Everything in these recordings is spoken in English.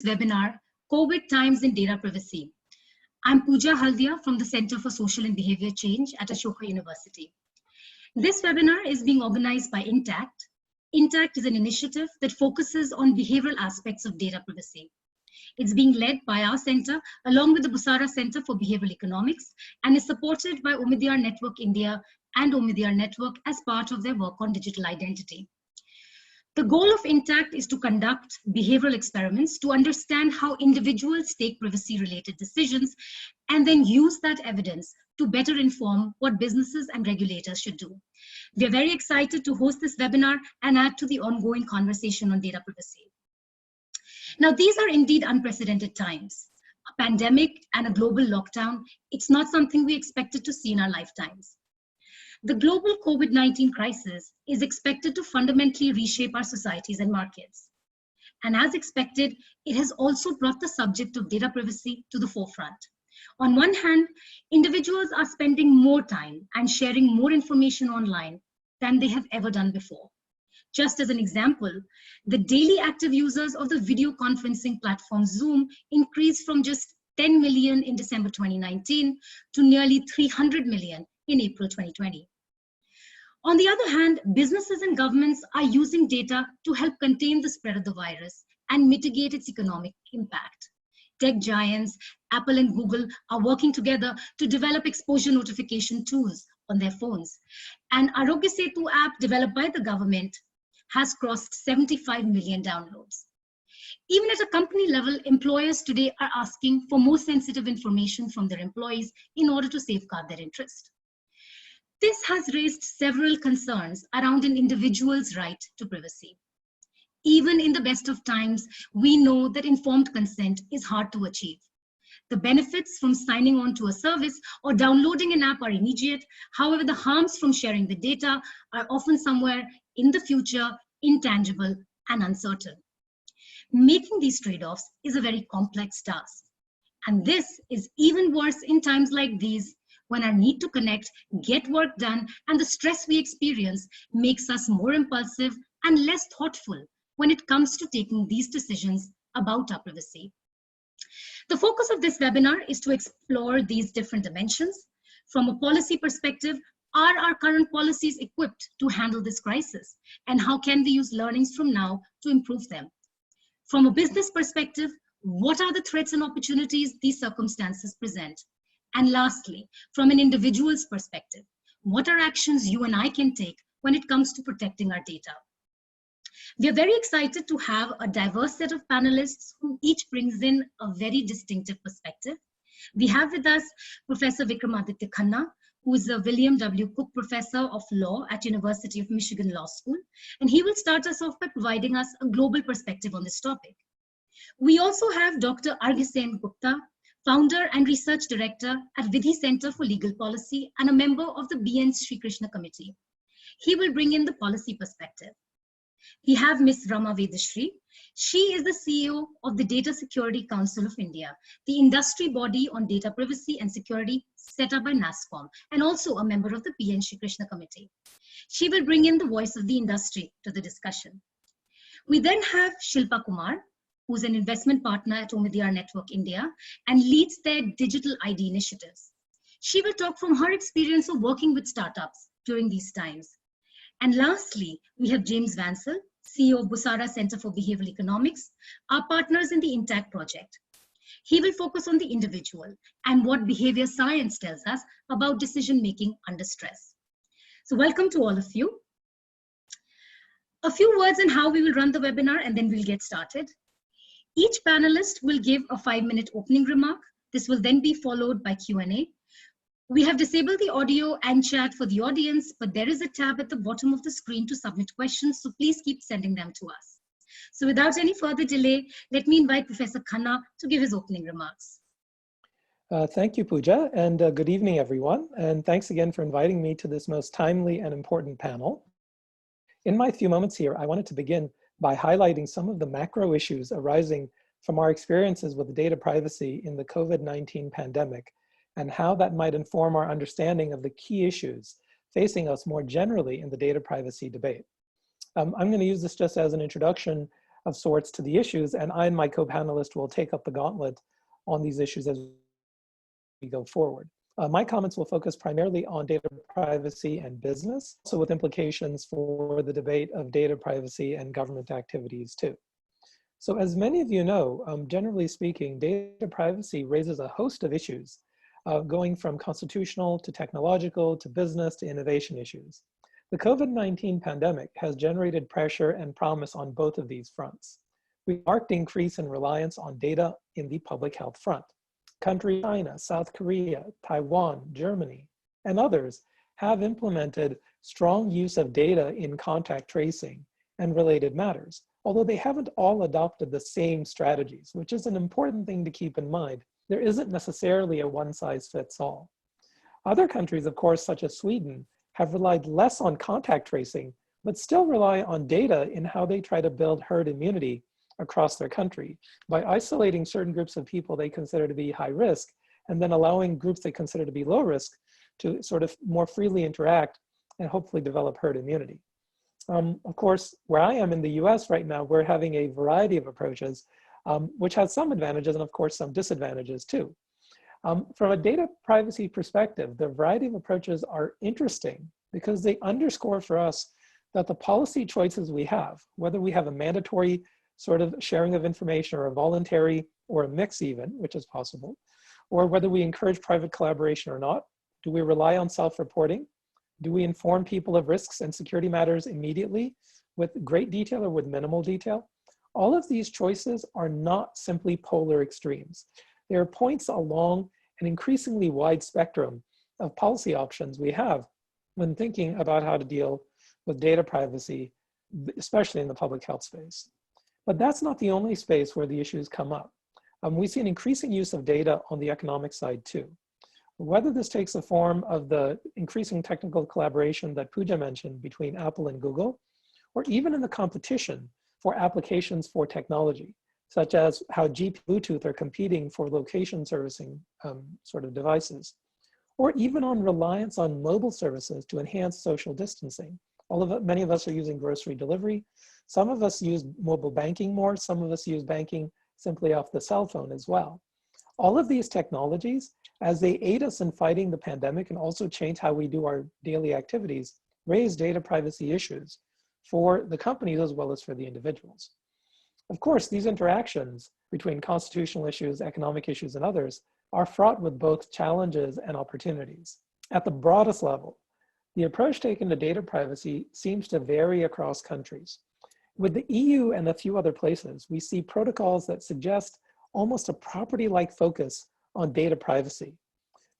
Webinar, COVID Times in Data Privacy. I'm Pooja Haldea from the Center for Social and Behavior Change at Ashoka University. This webinar is being organized by Intact. Intact is an initiative that focuses on behavioral aspects of data privacy. It's being led by our center along with the Busara Center for Behavioral Economics and is supported by Omidyar Network India and Omidyar Network as part of their work on digital identity. The goal of Intact is to conduct behavioral experiments to understand how individuals take privacy-related decisions and then use that evidence to better inform what businesses and regulators should do. We are very excited to host this webinar and add to the ongoing conversation on data privacy. Now, these are indeed unprecedented times. A pandemic and a global lockdown, it's not something we expected to see in our lifetimes. The global COVID-19 crisis is expected to fundamentally reshape our societies and markets. And as expected, it has also brought the subject of data privacy to the forefront. On one hand, individuals are spending more time and sharing more information online than they have ever done before. Just as an example, the daily active users of the video conferencing platform Zoom increased from just 10 million in December 2019 to nearly 300 million in April 2020. On the other hand, businesses and governments are using data to help contain the spread of the virus and mitigate its economic impact. Tech giants, Apple and Google are working together to develop exposure notification tools on their phones. And Arghya app developed by the government has crossed 75 million downloads. Even at a company level, employers today are asking for more sensitive information from their employees in order to safeguard their interest. This has raised several concerns around an individual's right to privacy. Even in the best of times, we know that informed consent is hard to achieve. The benefits from signing on to a service or downloading an app are immediate. However, the harms from sharing the data are often somewhere in the future, intangible and uncertain. Making these trade-offs is a very complex task. And this is even worse in times like these, when our need to connect, get work done, and the stress we experience makes us more impulsive and less thoughtful when it comes to taking these decisions about our privacy. The focus of this webinar is to explore these different dimensions. From a policy perspective, are our current policies equipped to handle this crisis? And how can we use learnings from now to improve them? From a business perspective, what are the threats and opportunities these circumstances present? And lastly, from an individual's perspective, what are actions you and I can take when it comes to protecting our data? We are very excited to have a diverse set of panelists who each brings in a very distinctive perspective. We have with us Professor Vikramaditya Khanna, who is a William W. Cook Professor of Law at University of Michigan Law School, and he will start us off by providing us a global perspective on this topic. We also have Dr. Arghya Sengupta, Founder and Research Director at Vidhi Center for Legal Policy and a member of the BN Sri Krishna Committee. He will bring in the policy perspective. We have Ms. Rama Vedashree. She is the CEO of the Data Security Council of India, the industry body on data privacy and security set up by NASSCOM, and also a member of the BN Sri Krishna Committee. She will bring in the voice of the industry to the discussion. We then have Shilpa Kumar, who's an investment partner at Omidyar Network India and leads their digital ID initiatives. She will talk from her experience of working with startups during these times. And lastly, we have James Vancel, CEO of Busara Center for Behavioral Economics, our partners in the Intact project. He will focus on the individual and what behavior science tells us about decision-making under stress. So welcome to all of you. A few words on how we will run the webinar and then we'll get started. Each panelist will give a 5-minute opening remark. This will then be followed by Q&A. We have disabled the audio and chat for the audience, but there is a tab at the bottom of the screen to submit questions, so please keep sending them to us. So without any further delay, let me invite Professor Khanna to give his opening remarks. Thank you, Pooja, and good evening, everyone. And thanks again for inviting me to this most timely and important panel. In my few moments here, I wanted to begin by highlighting some of the macro issues arising from our experiences with data privacy in the COVID-19 pandemic and how that might inform our understanding of the key issues facing us more generally in the data privacy debate. I'm going to use this just as an introduction of sorts to the issues, and I and my co-panelist will take up the gauntlet on these issues as we go forward. My comments will focus primarily on data privacy and business, also with implications for the debate of data privacy and government activities too. So as many of you know, generally speaking, data privacy raises a host of issues, going from constitutional to technological to business to innovation issues. The COVID-19 pandemic has generated pressure and promise on both of these fronts. We've marked increase in reliance on data in the public health front. Countries China, South Korea, Taiwan, Germany, and others have implemented strong use of data in contact tracing and related matters, although they haven't all adopted the same strategies, which is an important thing to keep in mind. There isn't necessarily a one-size-fits-all. Other countries, of course, such as Sweden, have relied less on contact tracing, but still rely on data in how they try to build herd immunity across their country by isolating certain groups of people they consider to be high risk, and then allowing groups they consider to be low risk to sort of more freely interact and hopefully develop herd immunity. Of course, where I am in the US right now, we're having a variety of approaches, which has some advantages and of course some disadvantages too. From a data privacy perspective, the variety of approaches are interesting because they underscore for us that the policy choices we have, whether we have a mandatory sort of sharing of information or a voluntary or a mix even, which is possible, or whether we encourage private collaboration or not, do we rely on self-reporting? Do we inform people of risks and security matters immediately with great detail or with minimal detail? All of these choices are not simply polar extremes. There are points along an increasingly wide spectrum of policy options we have when thinking about how to deal with data privacy, especially in the public health space. But that's not the only space where the issues come up. We see an increasing use of data on the economic side too. Whether this takes the form of the increasing technical collaboration that Pooja mentioned between Apple and Google, or even in the competition for applications for technology, such as how GP and Bluetooth are competing for location servicing sort of devices, or even on reliance on mobile services to enhance social distancing. Many of us are using grocery delivery. Some of us use mobile banking more. Some of us use banking simply off the cell phone as well. All of these technologies, as they aid us in fighting the pandemic and also change how we do our daily activities, raise data privacy issues for the companies as well as for the individuals. Of course, these interactions between constitutional issues, economic issues, and others are fraught with both challenges and opportunities. At the broadest level, the approach taken to data privacy seems to vary across countries. With the EU and a few other places, we see protocols that suggest almost a property-like focus on data privacy.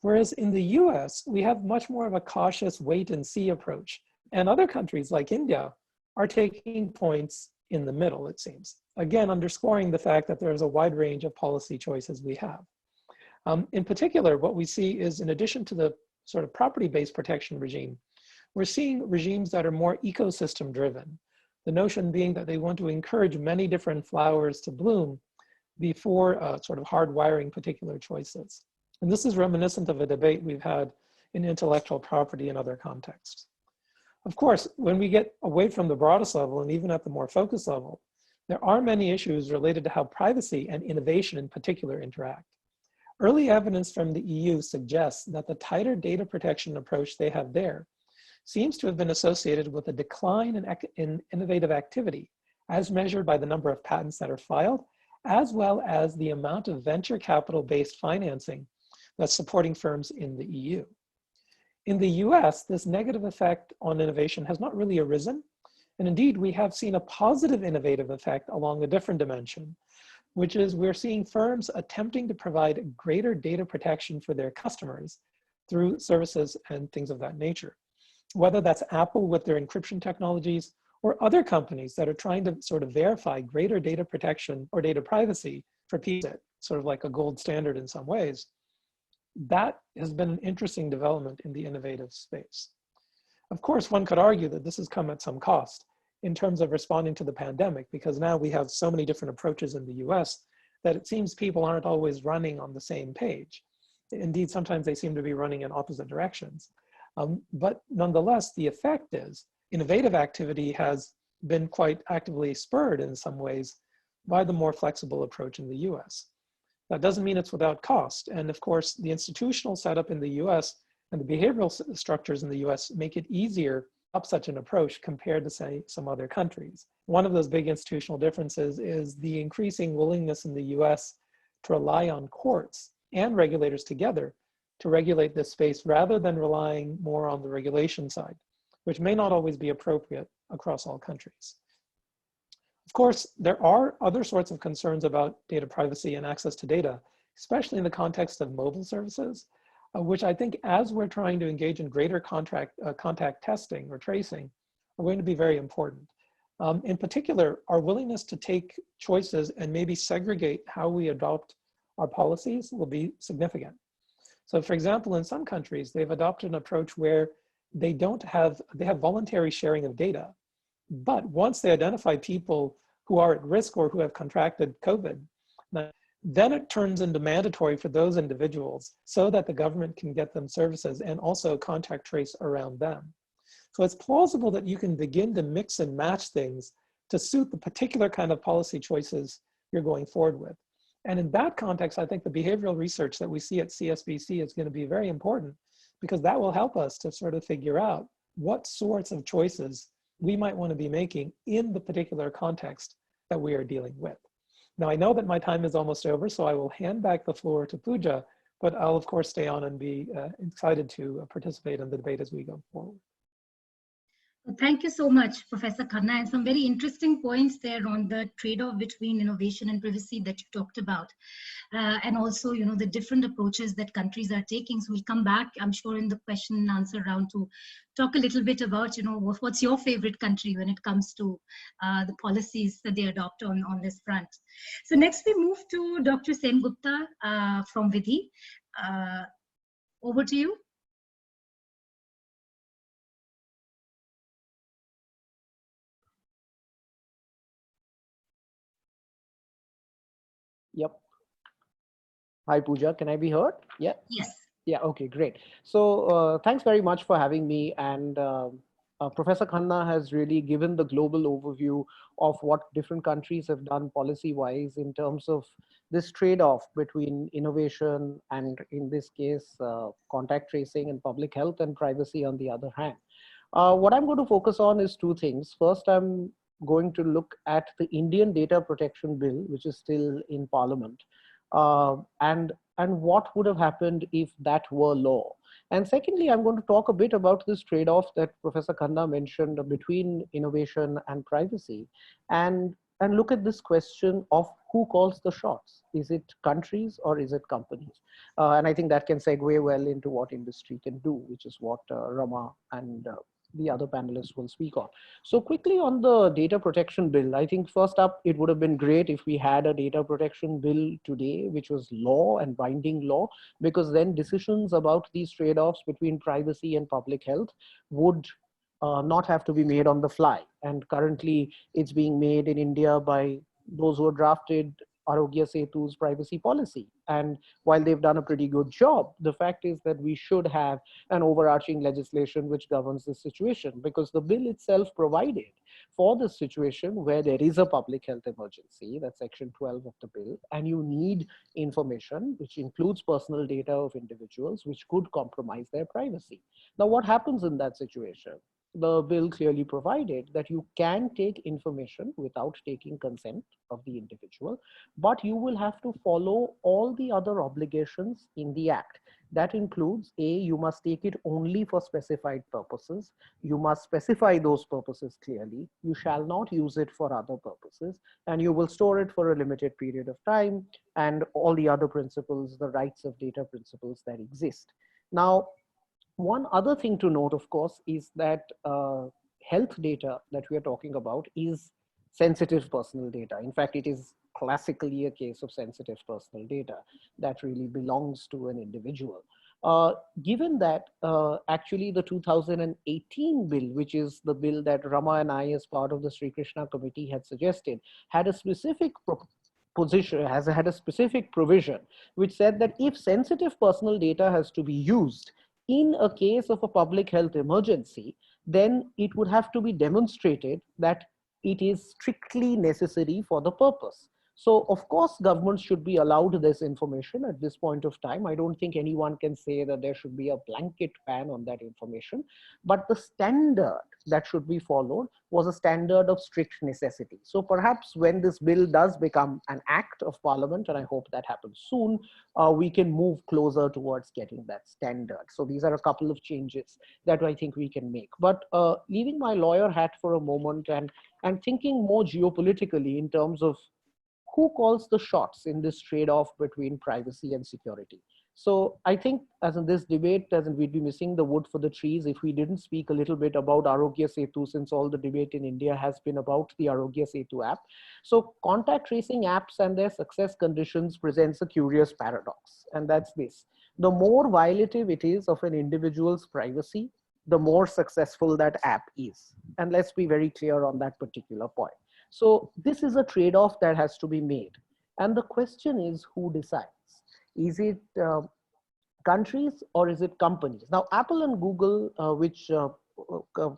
Whereas in the US, we have much more of a cautious wait and see approach. And other countries like India are taking points in the middle, it seems. Again, underscoring the fact that there's a wide range of policy choices we have. In particular, what we see is in addition to the sort of property-based protection regime, we're seeing regimes that are more ecosystem driven. The notion being that they want to encourage many different flowers to bloom before sort of hardwiring particular choices. And this is reminiscent of a debate we've had in intellectual property and other contexts. Of course, when we get away from the broadest level and even at the more focused level, there are many issues related to how privacy and innovation in particular interact. Early evidence from the EU suggests that the tighter data protection approach they have there seems to have been associated with a decline in innovative activity as measured by the number of patents that are filed, as well as the amount of venture capital-based financing that's supporting firms in the EU. In the US, this negative effect on innovation has not really arisen. And indeed, we have seen a positive innovative effect along a different dimension, which is we're seeing firms attempting to provide greater data protection for their customers through services and things of that nature. Whether that's Apple with their encryption technologies or other companies that are trying to sort of verify greater data protection or data privacy for people, sort of like a gold standard in some ways. That has been an interesting development in the innovative space. Of course, one could argue that this has come at some cost in terms of responding to the pandemic, because now we have so many different approaches in the US that it seems people aren't always running on the same page. Indeed, sometimes they seem to be running in opposite directions. But nonetheless, the effect is innovative activity has been quite actively spurred in some ways by the more flexible approach in the US. That doesn't mean it's without cost. And of course, the institutional setup in the US and the behavioral structures in the US make it easier up such an approach compared to, say, some other countries. One of those big institutional differences is the increasing willingness in the US to rely on courts and regulators together to regulate this space rather than relying more on the regulation side, which may not always be appropriate across all countries. Of course, there are other sorts of concerns about data privacy and access to data, especially in the context of mobile services, which I think as we're trying to engage in greater contact testing or tracing are going to be very important. In particular, our willingness to take choices and maybe segregate how we adopt our policies will be significant. So for example, in some countries, they've adopted an approach where they have voluntary sharing of data. But once they identify people who are at risk or who have contracted COVID, then it turns into mandatory for those individuals so that the government can get them services and also contact trace around them. So it's plausible that you can begin to mix and match things to suit the particular kind of policy choices you're going forward with. And in that context, I think the behavioral research that we see at CSBC is going to be very important because that will help us to sort of figure out what sorts of choices we might want to be making in the particular context that we are dealing with. Now, I know that my time is almost over, so I will hand back the floor to Pooja, but I'll of course stay on and be excited to participate in the debate as we go forward. Well, thank you so much, Professor Khanna, and some very interesting points there on the trade-off between innovation and privacy that you talked about. And also, you know, the different approaches that countries are taking. So we'll come back, I'm sure, in the question and answer round to talk a little bit about, you know, what's your favorite country when it comes to the policies that they adopt on this front. So next we move to Dr. Sengupta from Vidhi. Over to you. Yep. Hi, Pooja. Can I be heard? Yeah. Yes. Yeah. Okay. Great. So thanks very much for having me. And Professor Khanna has really given the global overview of what different countries have done policy-wise in terms of this trade-off between innovation and, in this case, contact tracing and public health and privacy on the other hand. What I'm going to focus on is two things. First, I'm going to look at the Indian Data Protection Bill, which is still in Parliament, and what would have happened if that were law. And secondly, I'm going to talk a bit about this trade-off that Professor Khanna mentioned between innovation and privacy, and look at this question of who calls the shots. Is it countries or is it companies? And I think that can segue well into what industry can do, which is what Rama and the other panelists will speak on. So quickly on the data protection bill, I think first up, it would have been great if we had a data protection bill today, which was law and binding law, because then decisions about these trade-offs between privacy and public health would not have to be made on the fly. And currently it's being made in India by those who have drafted Arghya Setu's privacy policy. And while they've done a pretty good job, the fact is that we should have an overarching legislation which governs this situation, because the bill itself provided for this situation where there is a public health emergency, that's section 12 of the bill, and you need information which includes personal data of individuals which could compromise their privacy. Now, what happens in that situation? The bill clearly provided that you can take information without taking consent of the individual, but you will have to follow all the other obligations in the act. That includes A, you must take it only for specified purposes. You must specify those purposes clearly. You shall not use it for other purposes, and you will store it for a limited period of time, and all the other principles, the rights of data principles that exist. Now, one other thing to note, of course, is that health data that we are talking about is sensitive personal data. In fact, it is classically a case of sensitive personal data that really belongs to an individual. Given that actually the 2018 bill, which is the bill that Rama and I as part of the Sri Krishna committee had suggested, had a specific had a specific provision which said that if sensitive personal data has to be used in a case of a public health emergency, then it would have to be demonstrated that it is strictly necessary for the purpose. So of course, governments should be allowed this information at this point of time. I don't think anyone can say that there should be a blanket ban on that information, but the standard that should be followed was a standard of strict necessity. So perhaps when this bill does become an act of parliament, and I hope that happens soon, we can move closer towards getting that standard. So these are a couple of changes that I think we can make. But leaving my lawyer hat for a moment and thinking more geopolitically in terms of who calls the shots in this trade-off between privacy and security. So I think as in this debate, as in we'd be missing the wood for the trees if we didn't speak a little bit about Arghya Setu, since all the debate in India has been about the Arghya Setu app. So contact tracing apps and their success conditions presents a curious paradox, and that's this. The more violative it is of an individual's privacy, the more successful that app is. And let's be very clear on that particular point. So this is a trade-off that has to be made. And the question is, who decides? Is it countries or is it companies? Now, Apple and Google, which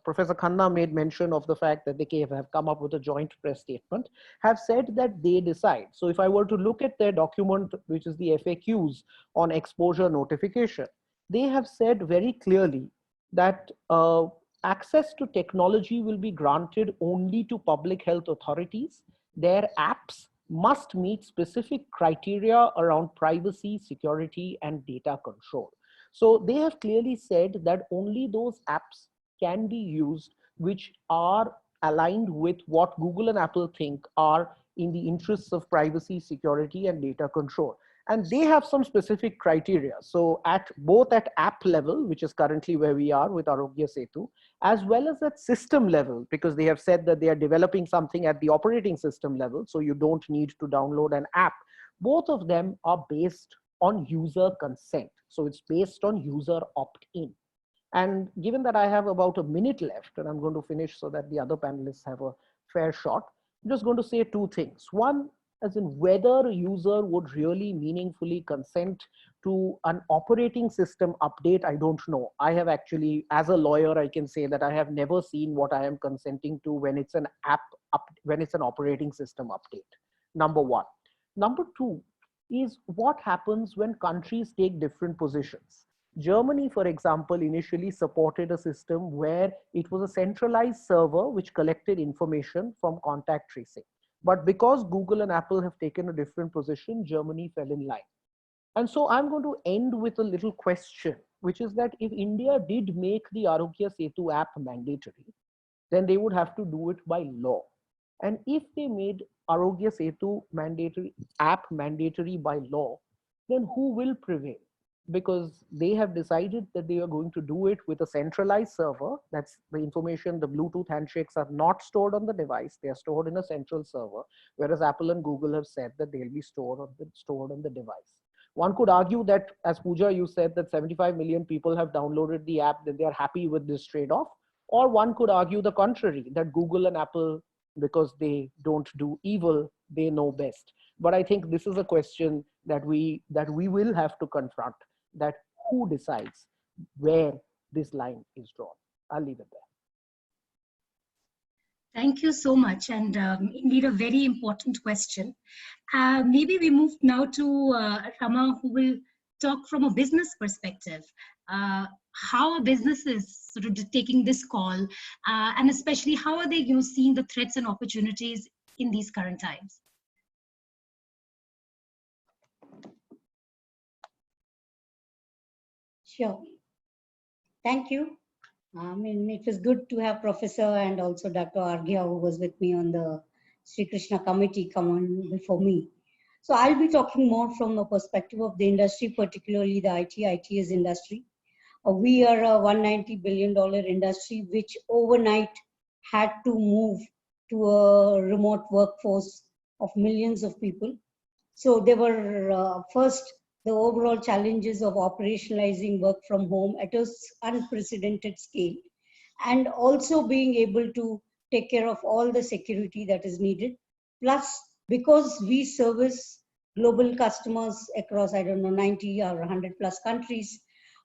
Professor Khanna made mention of the fact that they have come up with a joint press statement, have said that they decide. So if I were to look at their document, which is the FAQs on exposure notification, they have said very clearly that access to technology will be granted only to public health authorities. Their apps must meet specific criteria around privacy, security, and data control. So they have clearly said that only those apps can be used which are aligned with what Google and Apple think are in the interests of privacy, security, and data control. And they have some specific criteria. So both at app level, which is currently where we are with Arghya Setu, as well as at system level, because they have said that they are developing something at the operating system level, so you don't need to download an app. Both of them are based on user consent. So it's based on user opt-in. And given that I have about a minute left, and I'm going to finish so that the other panelists have a fair shot, I'm just going to say two things. One, as in whether a user would really meaningfully consent to an operating system update, I don't know. I have actually, as a lawyer, I can say that I have never seen what I am consenting to when it's an when it's an operating system update, number one. Number two is what happens when countries take different positions. Germany, for example, initially supported a system where it was a centralized server which collected information from contact tracing. But because Google and Apple have taken a different position, Germany fell in line. And so I'm going to end with a little question, which is that if India did make the Arghya Setu app mandatory, then they would have to do it by law. And if they made Arghya Setu app mandatory by law, then who will prevail? Because they have decided that they are going to do it with a centralized server. That's the information, the Bluetooth handshakes are not stored on the device. They are stored in a central server, whereas Apple and Google have said that they'll be stored on the device. One could argue that, as Pooja, you said that 75 million people have downloaded the app, that they are happy with this trade-off. Or one could argue the contrary, that Google and Apple, because they don't do evil, they know best. But I think this is a question that we will have to confront, that who decides where this line is drawn. I'll leave it there. Thank you so much, and indeed a very important question. Maybe we move now to Rama, who will talk from a business perspective. How are businesses sort of taking this call, and especially how are they seeing the threats and opportunities in these current times? Sure. Thank you. I mean, it was good to have Professor and also Dr. Arghya, who was with me on the Sri Krishna committee, come on before me. So I'll be talking more from the perspective of the industry, particularly the ITS industry. We are a $190 billion industry, which overnight had to move to a remote workforce of millions of people. So there were first, the overall challenges of operationalizing work from home at an unprecedented scale, and also being able to take care of all the security that is needed. Plus, because we service global customers across, 90 or 100 plus countries,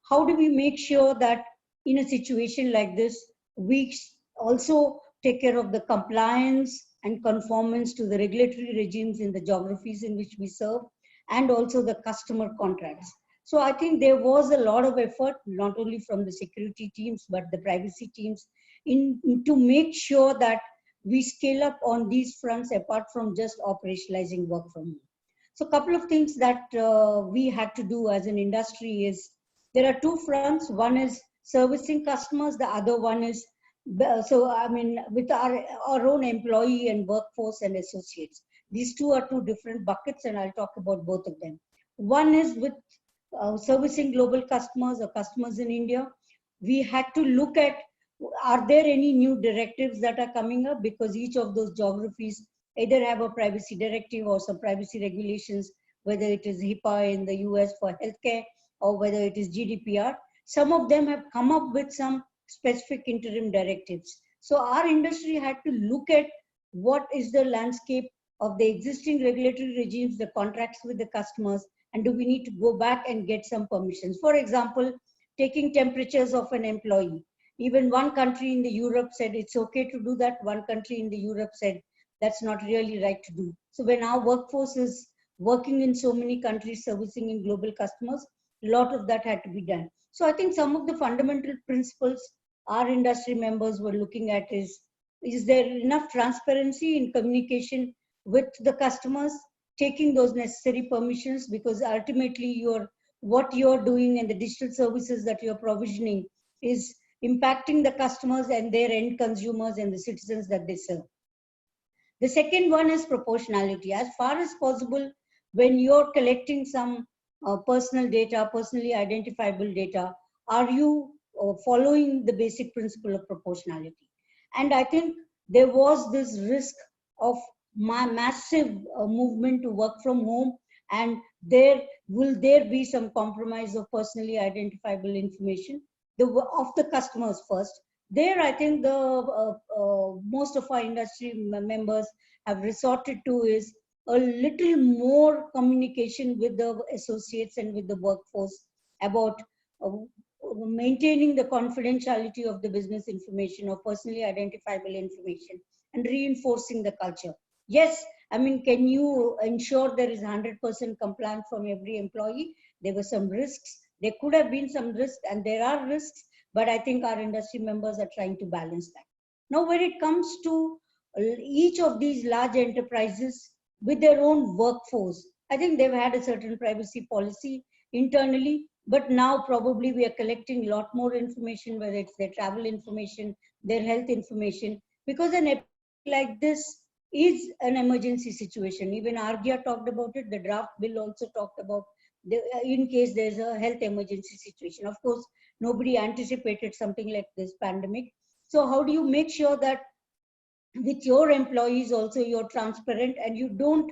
how do we make sure that in a situation like this, we also take care of the compliance and conformance to the regulatory regimes in the geographies in which we serve, and also the customer contracts. So I think there was a lot of effort, not only from the security teams, but the privacy teams, to make sure that we scale up on these fronts apart from just operationalizing work from home. So a couple of things that we had to do as an industry is, there are two fronts. One is servicing customers. The other one is, so I mean, with our own employee and workforce and associates. These two are two different buckets, and I'll talk about both of them. One is with servicing global customers or customers in India. We had to look at, are there any new directives that are coming up, because each of those geographies either have a privacy directive or some privacy regulations, whether it is HIPAA in the US for healthcare or whether it is GDPR. Some of them have come up with some specific interim directives. So our industry had to look at what is the landscape of the existing regulatory regimes, the contracts with the customers, and do we need to go back and get some permissions? For example, taking temperatures of an employee. Even one country in the Europe said it's okay to do that. One country in the Europe said that's not really right to do. So when our workforce is working in so many countries, servicing in global customers, a lot of that had to be done. So I think some of the fundamental principles our industry members were looking at is there enough transparency in communication with the customers, taking those necessary permissions, because ultimately what you're doing and the digital services that you're provisioning is impacting the customers and their end consumers and the citizens that they serve. The second one is proportionality. As far as possible, when you're collecting some personal data, personally identifiable data, are you following the basic principle of proportionality? And I think there was this risk of massive movement to work from home, and will there be some compromise of personally identifiable information of the customers first. There, I think most of our industry members have resorted to is a little more communication with the associates and with the workforce about maintaining the confidentiality of the business information or personally identifiable information and reinforcing the culture. Yes, I mean, can you ensure there is 100% compliance from every employee? There were some risks. There could have been some risks, and there are risks, but I think our industry members are trying to balance that. Now, when it comes to each of these large enterprises with their own workforce, I think they've had a certain privacy policy internally, but now probably we are collecting a lot more information, whether it's their travel information, their health information, because an epidemic like this is an emergency situation. Even Arghya talked about it. The draft bill also talked about in case there's a health emergency situation. Of course, nobody anticipated something like this pandemic. So how do you make sure that with your employees also you're transparent and you don't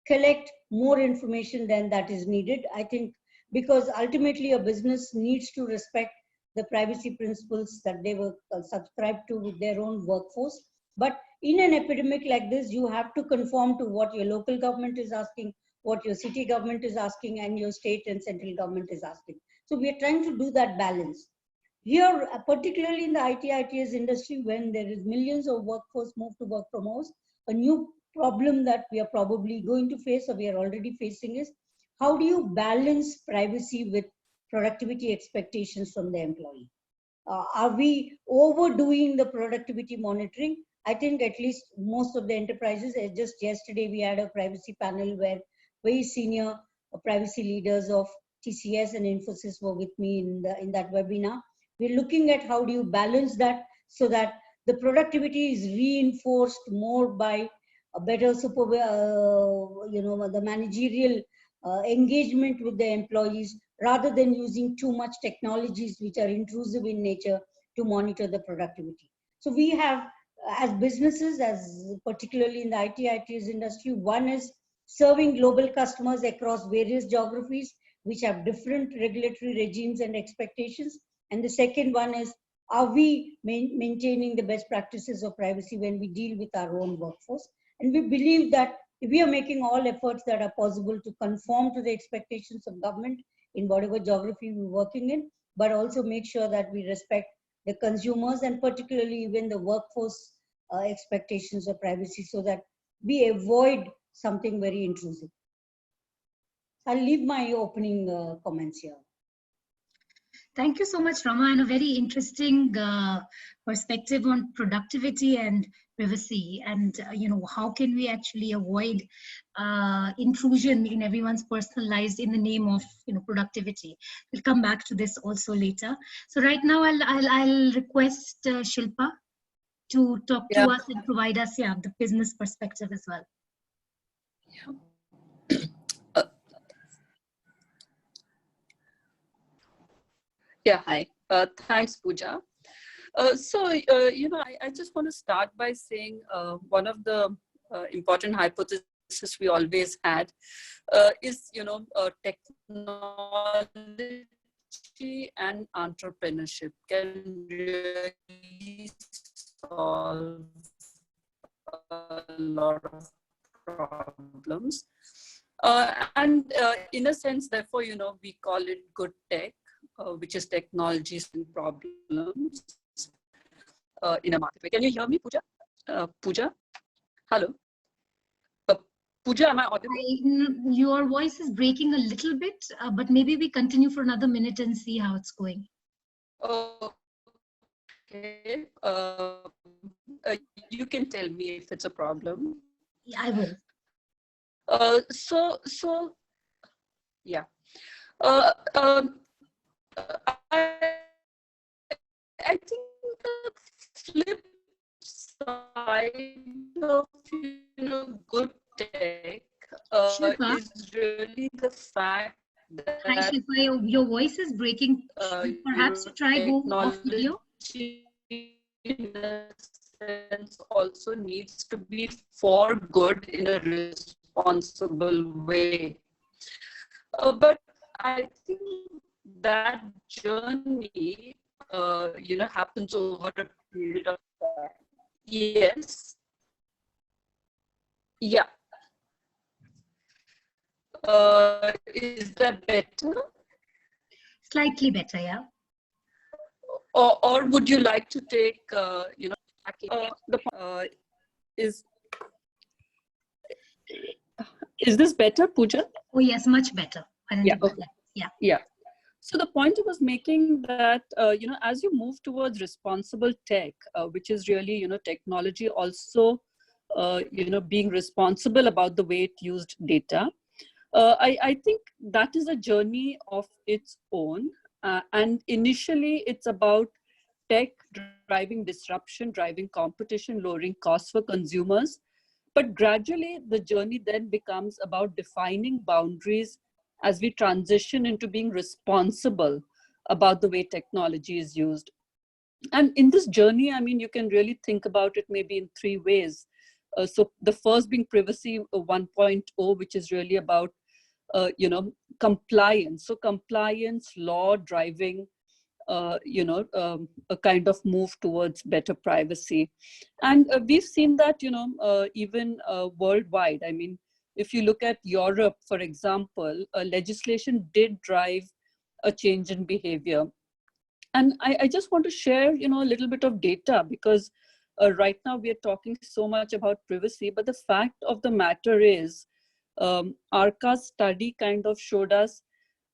collect more information than that is needed? I think because ultimately a business needs to respect the privacy principles that they were subscribed to with their own workforce. But in an epidemic like this, you have to conform to what your local government is asking, what your city government is asking, and your state and central government is asking. So we are trying to do that balance. Here, particularly in the IT/ITES industry, when there is millions of workforce move to work from home, a new problem that we are probably going to face, or we are already facing, is how do you balance privacy with productivity expectations from the employee? Are we overdoing the productivity monitoring? I think at least most of the enterprises, just yesterday we had a privacy panel where very senior privacy leaders of TCS and Infosys were with me in that webinar. We're looking at how do you balance that so that the productivity is reinforced more by a better the managerial engagement with the employees, rather than using too much technologies which are intrusive in nature to monitor the productivity. So we have, as businesses, as particularly in the IT/ITES industry, one is serving global customers across various geographies which have different regulatory regimes and expectations. And the second one is, are we maintaining the best practices of privacy when we deal with our own workforce? And we believe that if we are making all efforts that are possible to conform to the expectations of government in whatever geography we're working in, but also make sure that we respect the consumers and particularly even the workforce expectations of privacy so that we avoid something very intrusive. I'll leave my opening comments here. Thank you so much, Rama, and a very interesting perspective on productivity and privacy, and how can we actually avoid intrusion in everyone's personal lives in the name of productivity. We'll come back to this also later. So right now, I'll request Shilpa to talk to us and provide us the business perspective as well. Hi. Thanks, Pooja. I just want to start by saying one of the important hypotheses we always had is, technology and entrepreneurship can really solve a lot of problems. In a sense, therefore, we call it good tech, which is technologies and problems in a market. Can you hear me, Pooja? Pooja? Hello? Pooja, am I audible? Your voice is breaking a little bit, but maybe we continue for another minute and see how it's going. Okay. You can tell me if it's a problem. Yeah, I will. I think the flip side of good tech is really the fact that Hi, Shilpa, your voice is breaking. Perhaps you try go off video. In a sense also needs to be for good in a responsible way. But I think that journey, happens over a period of time. Yes. Yeah. Is that better? Slightly better, yeah. Or would you like to take, is this better, Pooja? Oh yes, much better. Yeah. So the point I was making that, as you move towards responsible tech, which is really, technology also, being responsible about the way it used data, I think that is a journey of its own. And initially, it's about tech driving disruption, driving competition, lowering costs for consumers. But gradually, the journey then becomes about defining boundaries as we transition into being responsible about the way technology is used. And in this journey, you can really think about it maybe in three ways. So the first being privacy 1.0, which is really about, compliance. So compliance, law driving, a kind of move towards better privacy. And we've seen that, even worldwide. If you look at Europe, for example, legislation did drive a change in behavior. And I just want to share, a little bit of data because right now we are talking so much about privacy, but the fact of the matter is, Arghya's study kind of showed us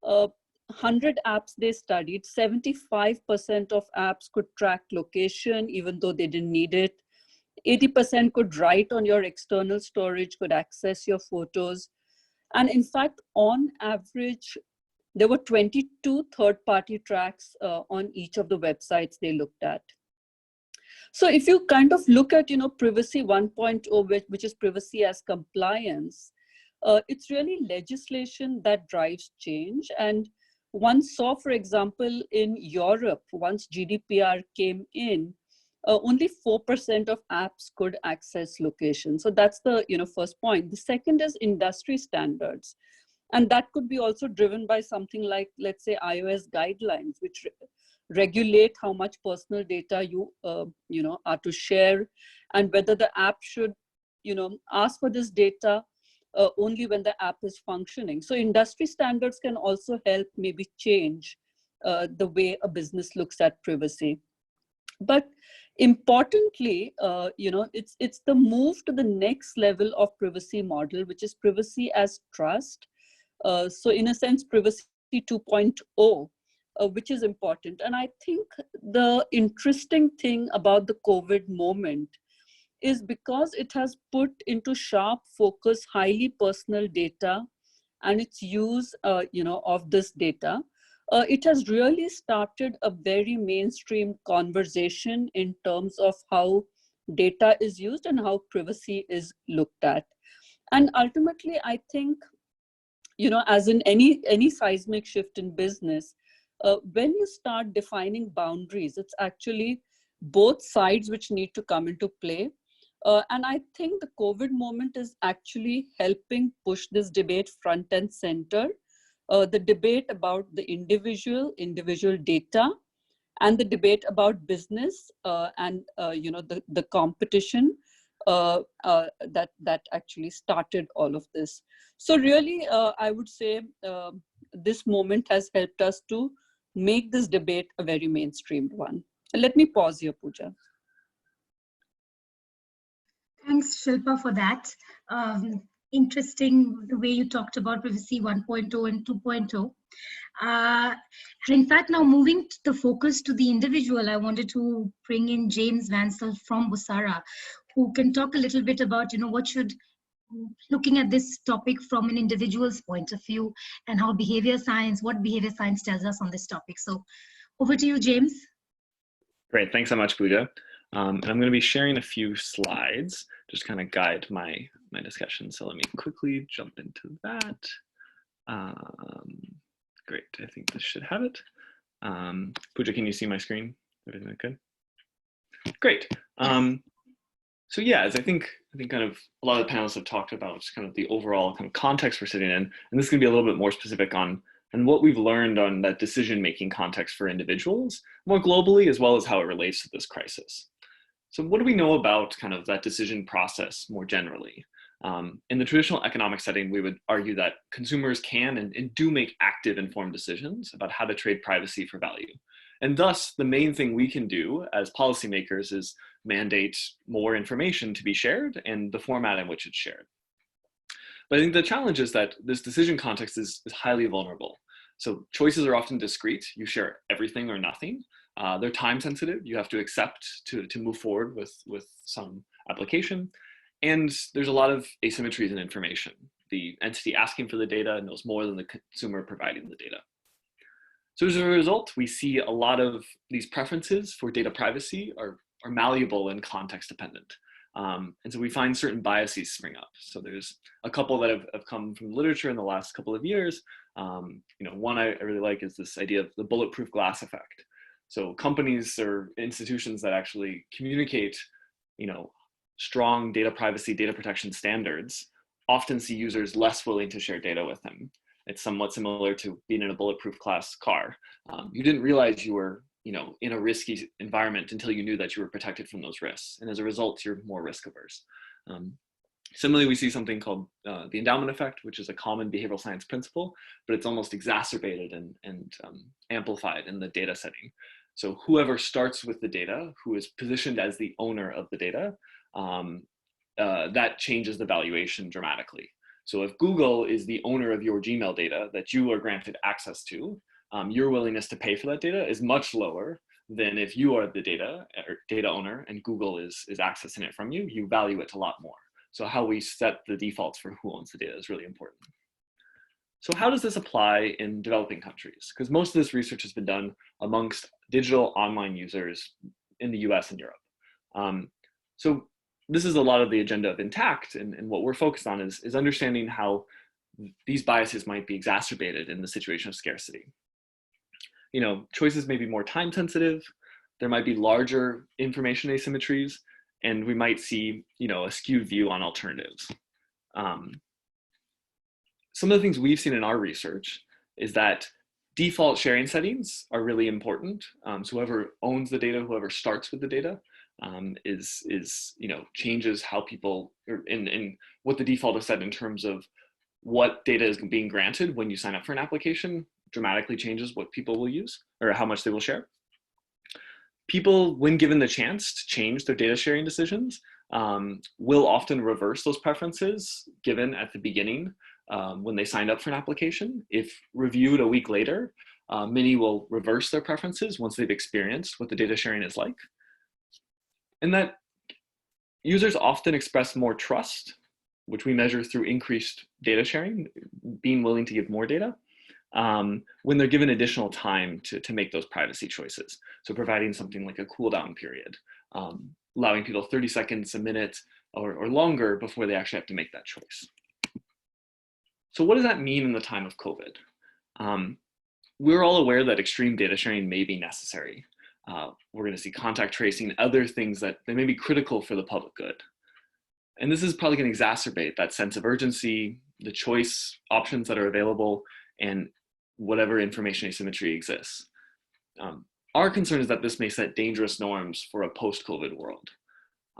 100 apps they studied, 75% of apps could track location even though they didn't need it. 80% could write on your external storage, could access your photos. And in fact, on average, there were 22 third-party tracks on each of the websites they looked at. So if you kind of look at, privacy 1.0, which is privacy as compliance, it's really legislation that drives change. And one saw, for example, in Europe, once GDPR came in, only 4% of apps could access location. So that's the first point. The second is industry standards. And that could be also driven by something like, let's say, iOS guidelines, which regulate how much personal data you are to share, and whether the app should ask for this data only when the app is functioning. So industry standards can also help maybe change the way a business looks at privacy. But Importantly, it's the move to the next level of privacy model, which is privacy as trust. So in a sense, privacy 2.0, which is important. And I think the interesting thing about the COVID moment is because it has put into sharp focus highly personal data and its use, of this data. It has really started a very mainstream conversation in terms of how data is used and how privacy is looked at. And ultimately, I think, as in any seismic shift in business, when you start defining boundaries, it's actually both sides which need to come into play. And I think the COVID moment is actually helping push this debate front and center. The debate about the individual data, and the debate about business and the competition that actually started all of this. So really, I would say this moment has helped us to make this debate a very mainstream one. Let me pause here, Pooja. Thanks, Shilpa, for that. Interesting the way you talked about privacy 1.0 and 2.0. And in fact, now moving the focus to the individual, I wanted to bring in James Vancel from Busara, who can talk a little bit about, looking at this topic from an individual's point of view and how what behavior science tells us on this topic. So over to you, James. Great, thanks so much, Pooja. And I'm going to be sharing a few slides, just kind of guide my discussion. So let me quickly jump into that. Great, I think this should have it. Pooja, can you see my screen? Everything good? Great. So yeah, as I think kind of a lot of the panelists have talked about just kind of the overall kind of context we're sitting in, and this is going to be a little bit more specific on what we've learned on that decision-making context for individuals more globally, as well as how it relates to this crisis. So what do we know about kind of that decision process more generally? In the traditional economic setting, we would argue that consumers can and do make active, informed decisions about how to trade privacy for value. And thus, the main thing we can do as policymakers is mandate more information to be shared and the format in which it's shared. But I think the challenge is that this decision context is highly vulnerable. So choices are often discrete. You share everything or nothing. They're time sensitive. You have to accept to move forward with some application. And there's a lot of asymmetries in information. The entity asking for the data knows more than the consumer providing the data. So as a result, we see a lot of these preferences for data privacy are malleable and context dependent. And so we find certain biases spring up. So there's a couple that have come from literature in the last couple of years. One I really like is this idea of the bulletproof glass effect. So companies or institutions that actually communicate, strong data privacy, data protection standards often see users less willing to share data with them. It's somewhat similar to being in a bulletproof glass car. You didn't realize you were, in a risky environment until you knew that you were protected from those risks. And as a result, you're more risk averse. Similarly, we see something called the Endowment Effect, which is a common behavioral science principle, but it's almost exacerbated and amplified in the data setting. So whoever starts with the data, who is positioned as the owner of the data, that changes the valuation dramatically. So if Google is the owner of your Gmail data that you are granted access to, your willingness to pay for that data is much lower than if you are the data owner and Google is accessing it from you. You value it a lot more. So how we set the defaults for who owns the data is really important. So how does this apply in developing countries? Because most of this research has been done amongst digital online users in the US and Europe. So this is a lot of the agenda of Intact, and what we're focused on is understanding how these biases might be exacerbated in the situation of scarcity. Choices may be more time sensitive, there might be larger information asymmetries, and we might see, a skewed view on alternatives. Some of the things we've seen in our research is that default sharing settings are really important. So whoever owns the data, whoever starts with the data, changes how people, in what the default is set in terms of what data is being granted when you sign up for an application, dramatically changes what people will use or how much they will share. people, when given the chance to change their data sharing decisions, will often reverse those preferences given at the beginning when they signed up for an application. If reviewed a week later, many will reverse their preferences once they've experienced what the data sharing is like. And that users often express more trust, which we measure through increased data sharing, being willing to give more data, when they're given additional time to make those privacy choices. So providing something like a cool down period, allowing people 30 seconds, a minute, or longer before they actually have to make that choice. So what does that mean in the time of COVID? We're all aware that extreme data sharing may be necessary. We're going to see contact tracing, other things that may be critical for the public good. And this is probably going to exacerbate that sense of urgency, the choice options that are available, and whatever information asymmetry exists. Our concern is that this may set dangerous norms for a post-COVID world.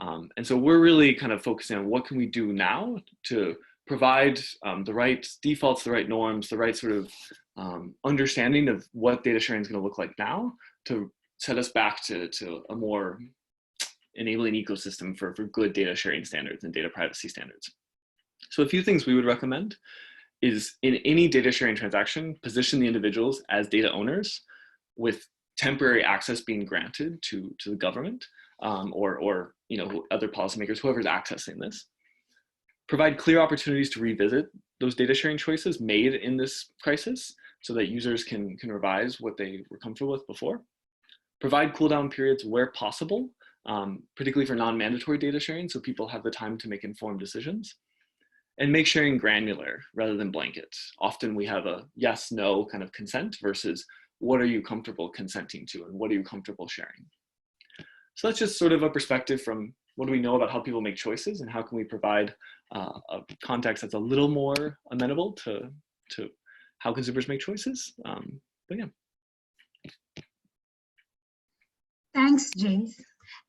And so we're really kind of focusing on what can we do now to provide the right defaults, the right norms, the right sort of understanding of what data sharing is going to look like now to set us back to a more enabling ecosystem for good data sharing standards and data privacy standards. So a few things we would recommend is in any data sharing transaction, position the individuals as data owners with temporary access being granted to the government or other policymakers, whoever's accessing this. Provide clear opportunities to revisit those data sharing choices made in this crisis so that users can revise what they were comfortable with before. Provide cool down periods where possible, particularly for non-mandatory data sharing, so people have the time to make informed decisions. And make sharing granular rather than blanket. Often we have a yes, no kind of consent versus what are you comfortable consenting to and what are you comfortable sharing? So that's just sort of a perspective from what do we know about how people make choices and how can we provide a context that's a little more amenable to how consumers make choices. But yeah. Thanks, James.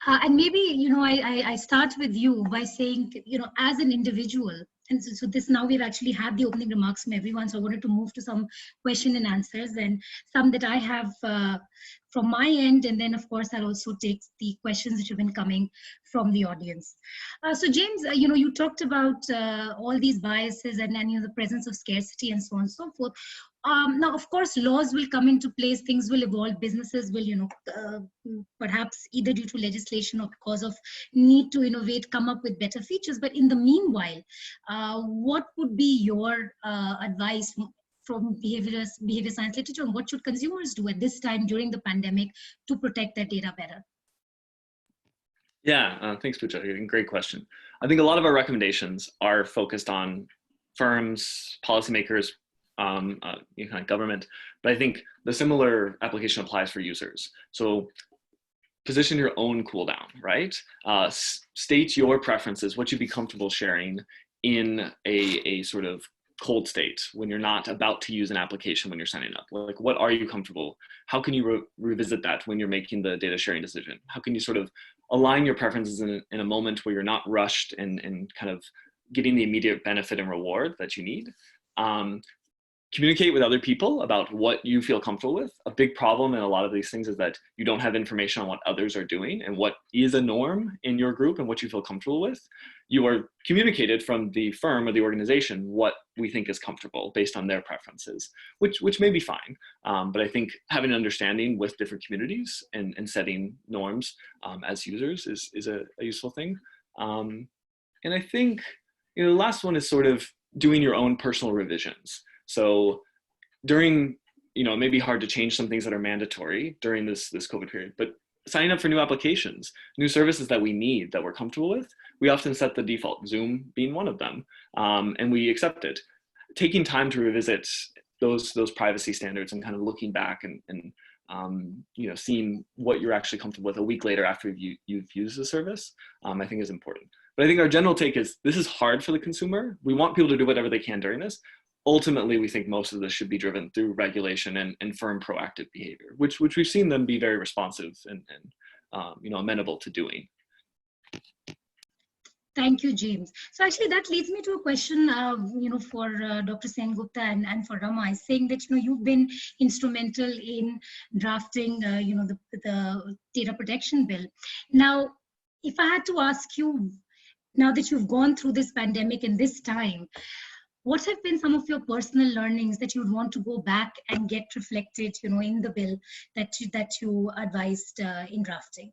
And maybe, I start with you by saying, as an individual, and so this now we've actually had the opening remarks from everyone, so I wanted to move to some question and answers and some that I have from my end, and then of course I'll also take the questions that have been coming from the audience. So James, you talked about all these biases and the presence of scarcity and so on and so forth. Now, of course, laws will come into place, things will evolve, businesses will, perhaps either due to legislation or because of need to innovate, come up with better features. But in the meanwhile, what would be your advice from behavior science literature on what should consumers do at this time during the pandemic to protect their data better? Yeah, thanks, Pooja. Great question. I think a lot of our recommendations are focused on firms, policymakers, kind of government, but I think the similar application applies for users. So position your own cooldown, right? State your preferences, what you'd be comfortable sharing in a sort of cold state when you're not about to use an application when you're signing up. Like, what are you comfortable? How can you revisit that when you're making the data sharing decision? How can you sort of align your preferences in a moment where you're not rushed and kind of getting the immediate benefit and reward that you need? Communicate with other people about what you feel comfortable with. A big problem in a lot of these things is that you don't have information on what others are doing and what is a norm in your group and what you feel comfortable with. You are communicated from the firm or the organization what we think is comfortable based on their preferences, which may be fine. But I think having an understanding with different communities and setting norms as users is a useful thing. And I think the last one is sort of doing your own personal revisions. So during, it may be hard to change some things that are mandatory during this COVID period, but signing up for new applications, new services that we need, that we're comfortable with, we often set the default, Zoom being one of them, and we accept it. Taking time to revisit those privacy standards and kind of looking back and seeing what you're actually comfortable with a week later after you've used the service, I think is important. But I think our general take is this is hard for the consumer. We want people to do whatever they can during this. Ultimately, we think most of this should be driven through regulation and firm proactive behavior, which we've seen them be very responsive and amenable to doing. Thank you, James. So actually that leads me to a question, for Dr. Sengupta and for Rama, is saying that, you've been instrumental in drafting, the data protection bill. Now, if I had to ask you, now that you've gone through this pandemic and this time, what have been some of your personal learnings that you'd want to go back and get reflected, in the bill that you advised in drafting?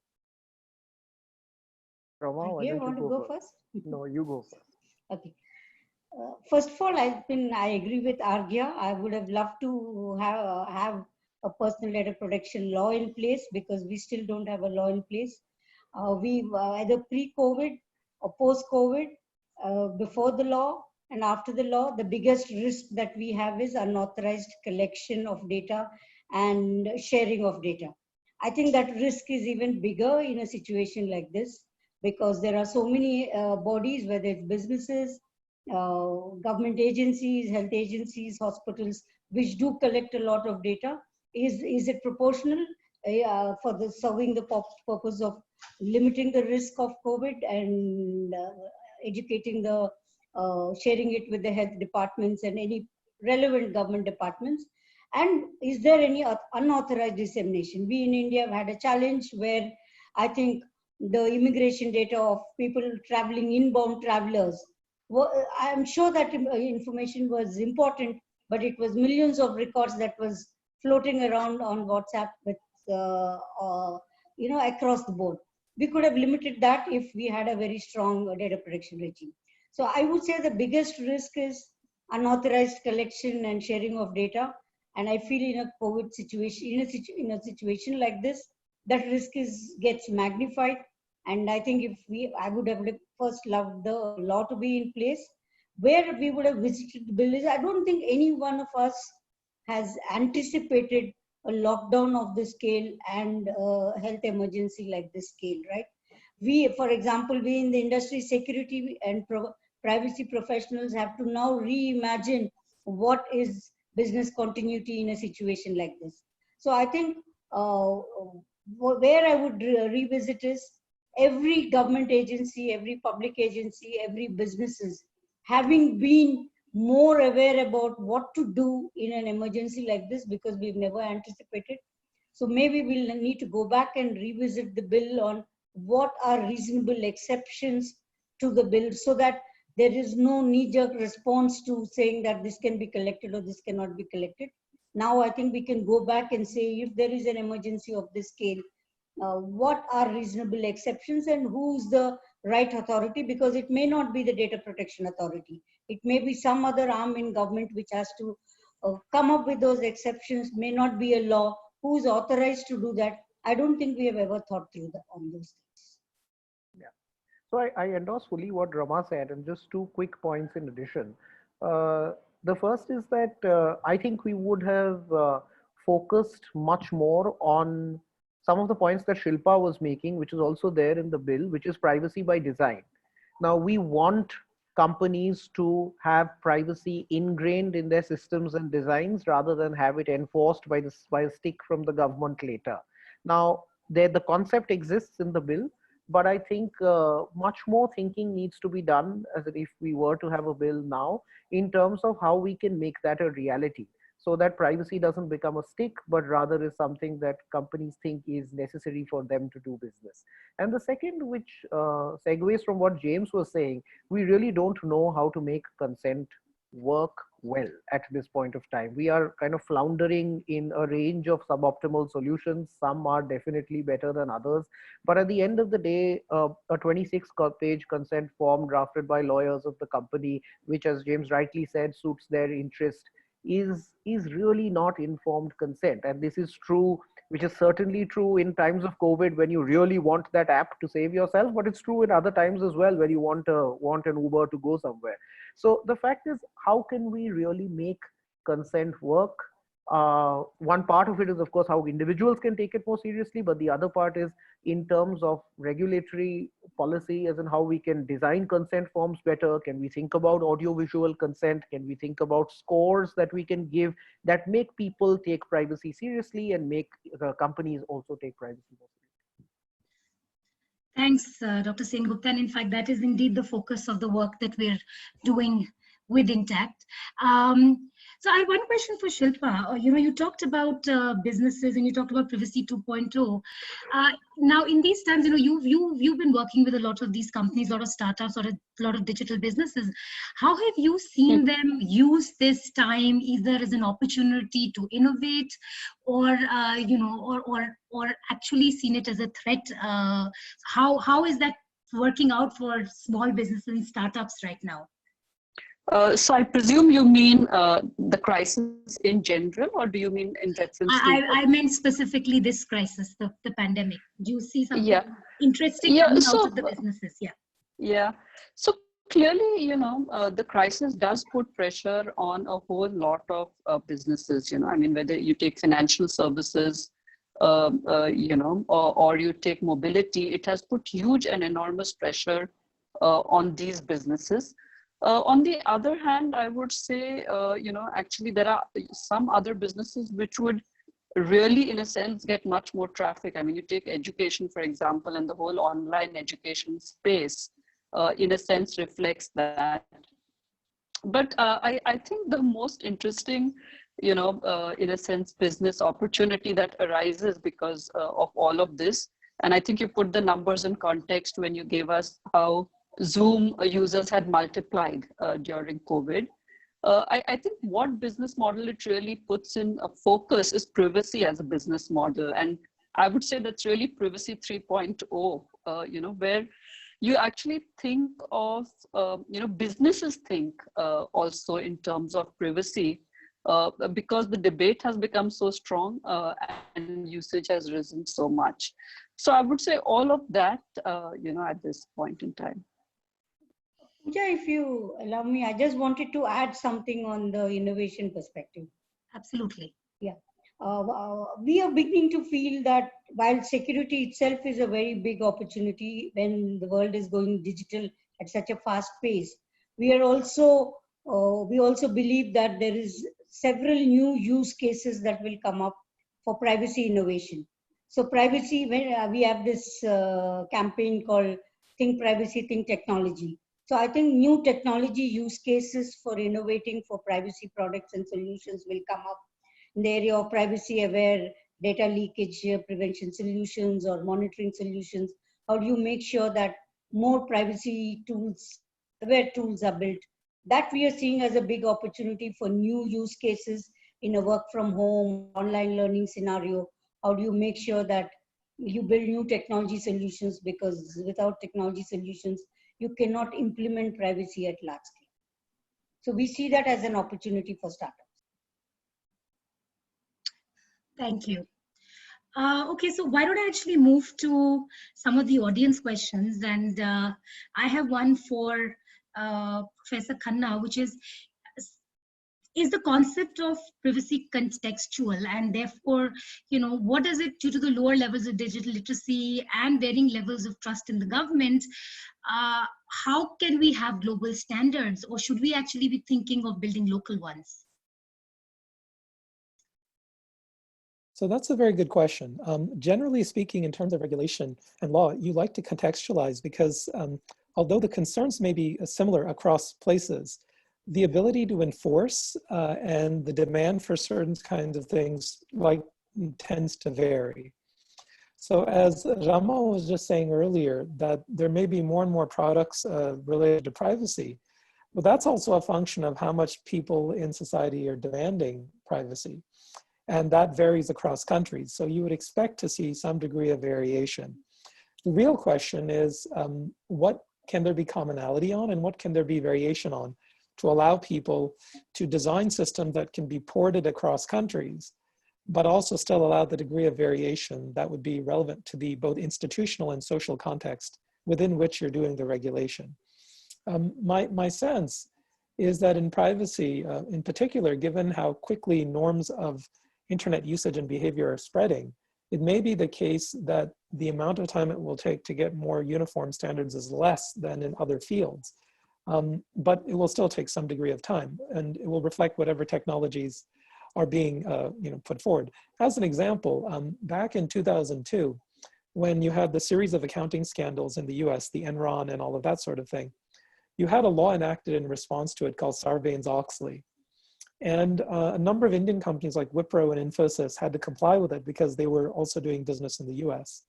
Rama, why don't want to go first? No, you go first. Okay. First of all, I agree with Arghya. I would have loved to have a personal data protection law in place, because we still don't have a law in place. We either pre-COVID or post-COVID, before the law and after the law, the biggest risk that we have is unauthorized collection of data and sharing of data. I think that risk is even bigger in a situation like this, because there are so many bodies, whether it's businesses, government agencies, health agencies, hospitals, which do collect a lot of data. Is it proportional for serving the purpose of limiting the risk of COVID and educating sharing it with the health departments and any relevant government departments? And is there any unauthorized dissemination? We in India have had a challenge where I think the immigration data of people traveling, inbound travelers, I'm sure that information was important, but it was millions of records that was floating around on WhatsApp with, across the board. We could have limited that if we had a very strong data protection regime. So I would say the biggest risk is unauthorized collection and sharing of data. And I feel in a COVID situation, in a situation like this, that risk gets magnified. And I think I would have first loved the law to be in place. Where we would have visited the bill is, I don't think any one of us has anticipated a lockdown of this scale and a health emergency like this scale, right? For example, we in the industry, security and privacy professionals have to now reimagine what is business continuity in a situation like this. So I think where I would revisit is every government agency, every public agency, every businesses having been more aware about what to do in an emergency like this, because we've never anticipated. So maybe we'll need to go back and revisit the bill on what are reasonable exceptions to the bill, so that there is no knee-jerk response to saying that this can be collected or this cannot be collected. Now I think we can go back and say, if there is an emergency of this scale, what are reasonable exceptions and who's the right authority, because it may not be the data protection authority. It may be some other arm in government which has to come up with those exceptions, may not be a law. Who's authorized to do that? I don't think we have ever thought through on those things. Yeah. So I endorse fully what Rama said, and just two quick points in addition. The first is that I think we would have focused much more on some of the points that Shilpa was making, which is also there in the bill, which is privacy by design. Now, we want companies to have privacy ingrained in their systems and designs rather than have it enforced by a stick from the government later. Now, the concept exists in the bill, but I think much more thinking needs to be done, as if we were to have a bill now, in terms of how we can make that a reality, so that privacy doesn't become a stick, but rather is something that companies think is necessary for them to do business. And the second, which segues from what James was saying, we really don't know how to make consent work well at this point of time. We are kind of floundering in a range of suboptimal solutions. Some are definitely better than others. But at the end of the day, a 26-page consent form drafted by lawyers of the company, which, as James rightly said, suits their interest, is really not informed consent. And this is true, which is certainly true in times of COVID, when you really want that app to save yourself, but it's true in other times as well, when you want an Uber to go somewhere. So the fact is, how can we really make consent work? One part of it is, of course, how individuals can take it more seriously, but the other part is in terms of regulatory policy, as in how we can design consent forms better. Can we think about audiovisual consent? Can we think about scores that we can give that make people take privacy seriously and make companies also take privacy more seriously? Thanks, Dr. Sengupta. And in fact, that is indeed the focus of the work that we're doing with Intact. So I have one question for Shilpa. You talked about businesses and you talked about Privacy 2.0. Now, in these times, you've been working with a lot of these companies, a lot of startups, or a lot of digital businesses. How have you seen them use this time either as an opportunity to innovate, or or actually seen it as a threat? How is that working out for small businesses and startups right now? So I presume you mean the crisis in general, or do you mean in reference to? I meant specifically this crisis, the pandemic. Do you see something interesting coming out of the businesses? Yeah. So clearly, the crisis does put pressure on a whole lot of businesses. I mean, whether you take financial services, or you take mobility, it has put huge and enormous pressure on these businesses. On the other hand, I would say, actually there are some other businesses which would really, in a sense, get much more traffic. I mean, you take education, for example, and the whole online education space, in a sense, reflects that. But I think the most interesting, in a sense, business opportunity that arises because of all of this, and I think you put the numbers in context when you gave us how Zoom users had multiplied during COVID. I think what business model it really puts in a focus is privacy as a business model. And I would say that's really privacy 3.0, where you actually think of, businesses think also in terms of privacy, because the debate has become so strong and usage has risen so much. So I would say all of that, at this point in time. Pooja, if you allow me, I just wanted to add something on the innovation perspective. Absolutely. Yeah. We are beginning to feel that while security itself is a very big opportunity when the world is going digital at such a fast pace, we also believe that there is several new use cases that will come up for privacy innovation. So privacy, when we have this campaign called Think Privacy, Think Technology. So I think new technology use cases for innovating for privacy products and solutions will come up in the area of privacy aware data leakage prevention solutions or monitoring solutions. How do you make sure that more privacy tools, aware tools are built? That we are seeing as a big opportunity for new use cases in a work from home, online learning scenario. How do you make sure that you build new technology solutions, because without technology solutions, you cannot implement privacy at large scale. So we see that as an opportunity for startups. Thank you. Okay, so why don't I actually move to some of the audience questions? And I have one for Professor Khanna, which is the concept of privacy contextual, and therefore, what does it, due to the lower levels of digital literacy and varying levels of trust in the government, how can we have global standards, or should we actually be thinking of building local ones? So that's a very good question. Generally speaking, in terms of regulation and law, you like to contextualize because although the concerns may be similar across places, the ability to enforce and the demand for certain kinds of things tends to vary. So as Rama was just saying earlier, that there may be more and more products related to privacy, but that's also a function of how much people in society are demanding privacy. And that varies across countries. So you would expect to see some degree of variation. The real question is, what can there be commonality on and what can there be variation on to allow people to design systems that can be ported across countries, but also still allow the degree of variation that would be relevant to the both institutional and social context within which you're doing the regulation. My sense is that in privacy, in particular, given how quickly norms of internet usage and behavior are spreading, it may be the case that the amount of time it will take to get more uniform standards is less than in other fields. But it will still take some degree of time, and it will reflect whatever technologies are being put forward. As an example, back in 2002, when you had the series of accounting scandals in the US, the Enron and all of that sort of thing, you had a law enacted in response to it called Sarbanes-Oxley. And a number of Indian companies like Wipro and Infosys had to comply with it because they were also doing business in the US.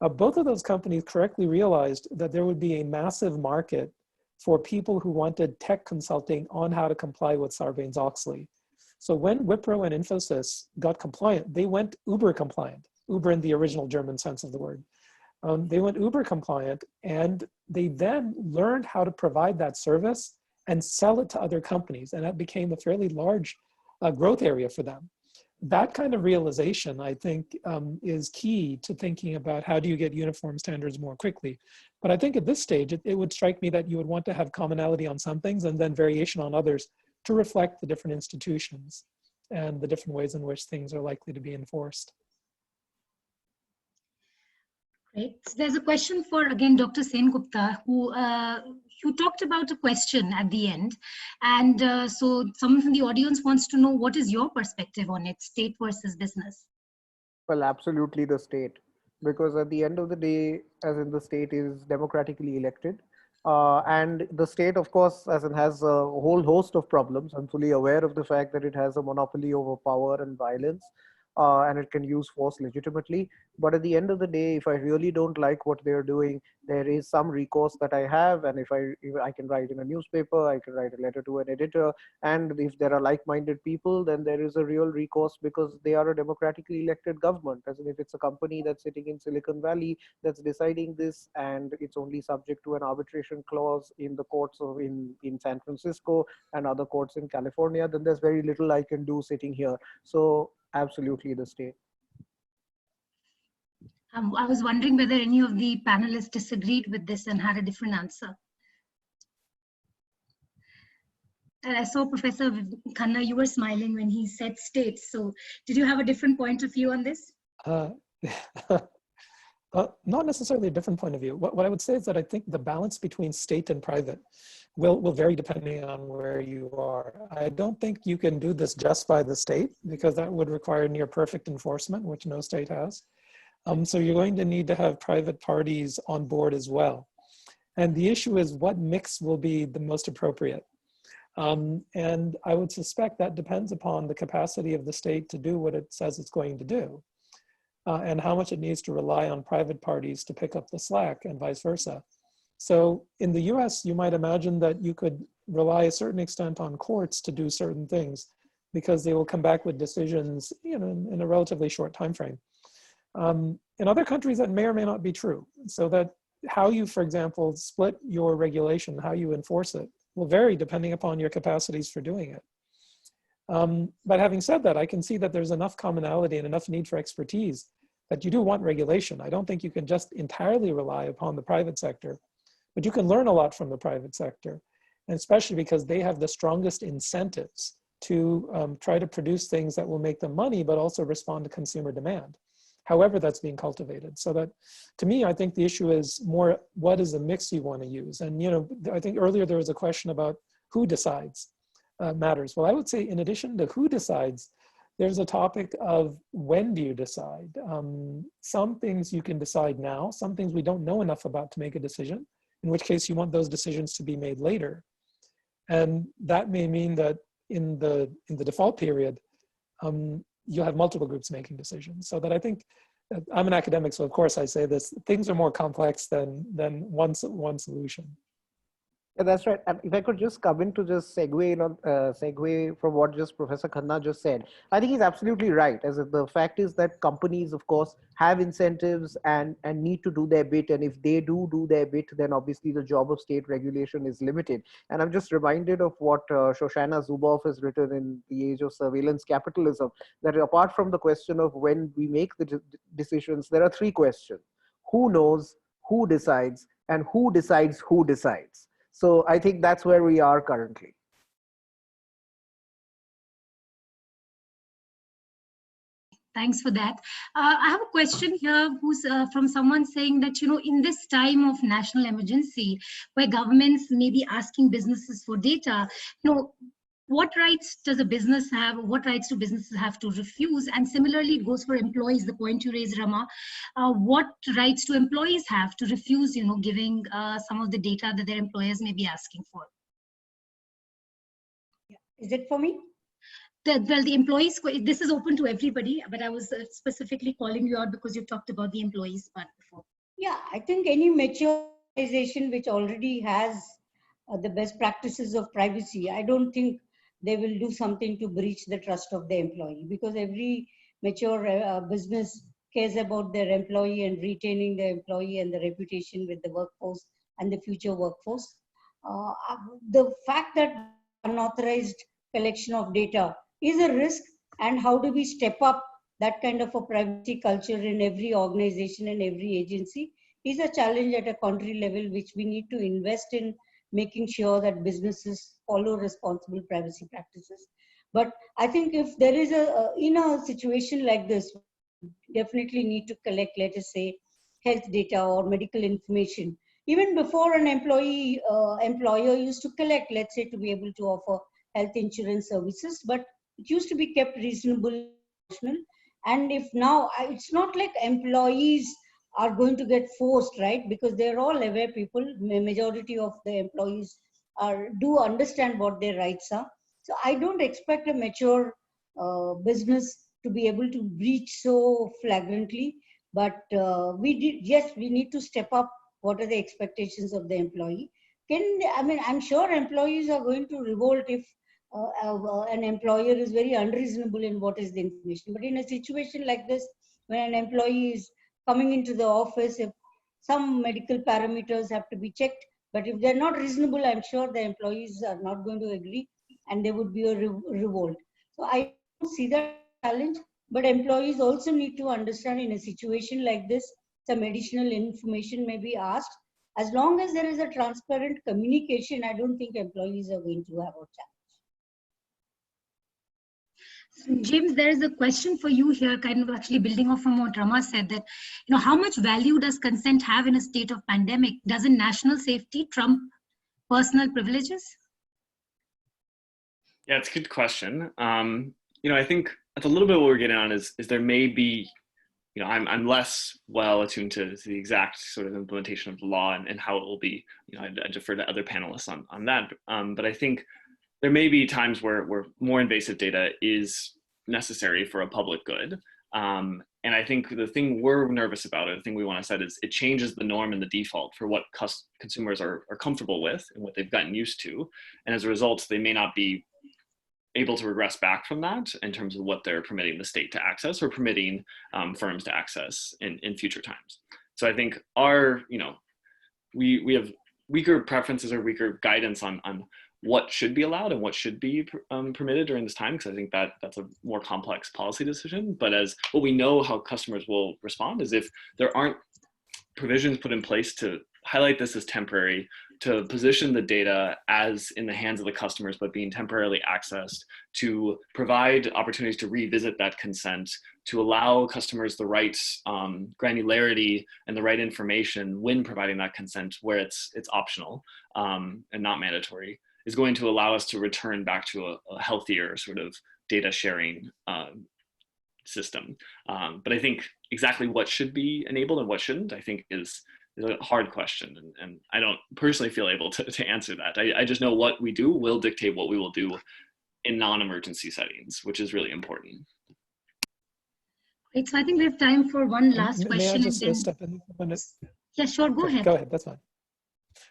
Both of those companies correctly realized that there would be a massive market for people who wanted tech consulting on how to comply with Sarbanes-Oxley. So when Wipro and Infosys got compliant, they went Uber compliant, Uber in the original German sense of the word. They went Uber compliant, and they then learned how to provide that service and sell it to other companies. And that became a fairly large growth area for them. That kind of realization, I think, is key to thinking about how do you get uniform standards more quickly. But I think at this stage, it would strike me that you would want to have commonality on some things and then variation on others to reflect the different institutions and the different ways in which things are likely to be enforced. Great. So there's a question for, again, Dr. Sengupta, who talked about a question at the end. And so someone from the audience wants to know, what is your perspective on it, state versus business? Well, absolutely the state, because at the end of the day, as in the state is democratically elected. And the state, of course, as in has a whole host of problems. I'm fully aware of the fact that it has a monopoly over power and violence. And it can use force legitimately. But at the end of the day, if I really don't like what they're doing, there is some recourse that I have. And if I can write in a newspaper, I can write a letter to an editor. And if there are like-minded people, then there is a real recourse because they are a democratically elected government. As in, if it's a company that's sitting in Silicon Valley that's deciding this, and it's only subject to an arbitration clause in the courts of in San Francisco and other courts in California, then there's very little I can do sitting here. So absolutely the state. I was wondering whether any of the panelists disagreed with this and had a different answer. And I saw Professor Khanna, you were smiling when he said states. So did you have a different point of view on this? Not necessarily a different point of view. What I would say is that I think the balance between state and private will vary depending on where you are. I don't think you can do this just by the state because that would require near perfect enforcement, which no state has. So you're going to need to have private parties on board as well. And the issue is what mix will be the most appropriate. And I would suspect that depends upon the capacity of the state to do what it says it's going to do. And how much it needs to rely on private parties to pick up the slack and vice versa. So in the US, you might imagine that you could rely a certain extent on courts to do certain things because they will come back with decisions in a relatively short time frame. In other countries, that may or may not be true. So that how you, for example, split your regulation, how you enforce it, will vary depending upon your capacities for doing it. But having said that, I can see that there's enough commonality and enough need for expertise that you do want regulation. I don't think you can just entirely rely upon the private sector, but you can learn a lot from the private sector, and especially because they have the strongest incentives to try to produce things that will make them money, but also respond to consumer demand, however that's being cultivated. So that, to me, I think the issue is more, what is the mix you want to use? And I think earlier there was a question about who decides matters. Well, I would say in addition to who decides, there's a topic of when do you decide? Some things you can decide now, some things we don't know enough about to make a decision, in which case you want those decisions to be made later. And that may mean that in the default period, you'll have multiple groups making decisions. So that I think, I'm an academic, so of course I say this, things are more complex than one solution. Yeah, that's right. And if I could just come in to just segue from what just Professor Khanna just said, I think he's absolutely right. As the fact is that companies, of course, have incentives and need to do their bit. And if they do their bit, then obviously the job of state regulation is limited. And I'm just reminded of what Shoshana Zuboff has written in The Age of Surveillance Capitalism, that apart from the question of when we make the decisions, there are three questions: who knows, who decides, and who decides who decides. So I think that's where we are currently. Thanks for that. I have a question here who's from someone saying that, in this time of national emergency, where governments may be asking businesses for data, what rights does a business have? What rights do businesses have to refuse? And similarly, it goes for employees, the point you raised, Rama. What rights do employees have to refuse, giving some of the data that their employers may be asking for? Is it for me? Well, the employees, this is open to everybody, but I was specifically calling you out because you talked about the employees part before. Yeah, I think any mature organization which already has the best practices of privacy, I don't think they will do something to breach the trust of the employee, because every mature business cares about their employee and retaining the employee and the reputation with the workforce and the future workforce. The fact that unauthorized collection of data is a risk, and how do we step up that kind of a privacy culture in every organization and every agency is a challenge at a country level, which we need to invest in making sure that businesses follow responsible privacy practices. But I think if there is in a situation like this, definitely need to collect, let us say, health data or medical information. Even before an employer used to collect, let's say, to be able to offer health insurance services, but it used to be kept reasonable. And if now, it's not like employees are going to get forced, right? Because they're all aware people, majority of the employees do understand what their rights are. So I don't expect a mature business to be able to breach so flagrantly, but we need to step up. What are the expectations of the employee? I'm sure employees are going to revolt if an employer is very unreasonable in what is the information. But in a situation like this, when an employee is coming into the office, if some medical parameters have to be checked, but if they're not reasonable, I'm sure the employees are not going to agree, and there would be a revolt. So I don't see that challenge, but employees also need to understand, in a situation like this, some additional information may be asked. As long as there is a transparent communication, I don't think employees are going to have a challenge. James, there is a question for you here, kind of actually building off from what Rama said, that how much value does consent have in a state of pandemic? Doesn't national safety trump personal privileges? Yeah, it's a good question. I think that's a little bit what we're getting on is there may be, I'm less well attuned to the exact sort of implementation of the law and how it will be. I defer to other panelists on that. But I think there may be times where more invasive data is necessary for a public good. And I think the thing we're nervous about, or the thing we want to set, is it changes the norm and the default for what consumers are comfortable with and what they've gotten used to. And as a result, they may not be able to regress back from that in terms of what they're permitting the state to access or permitting firms to access in future times. So I think we have weaker preferences or weaker guidance on what should be allowed and what should be permitted during this time, because I think that's a more complex policy decision. But as what we know how customers will respond is if there aren't provisions put in place to highlight this as temporary, to position the data as in the hands of the customers but being temporarily accessed, to provide opportunities to revisit that consent, to allow customers the right granularity and the right information when providing that consent where it's optional and not mandatory, is going to allow us to return back to a healthier sort of data sharing system. But I think exactly what should be enabled and what shouldn't, I think is a hard question. And I don't personally feel able to answer that. I just know what we do will dictate what we will do in non-emergency settings, which is really important. Great, so I think we have time for one last question. May I just step in? Yeah, sure, go ahead. Go ahead, that's fine.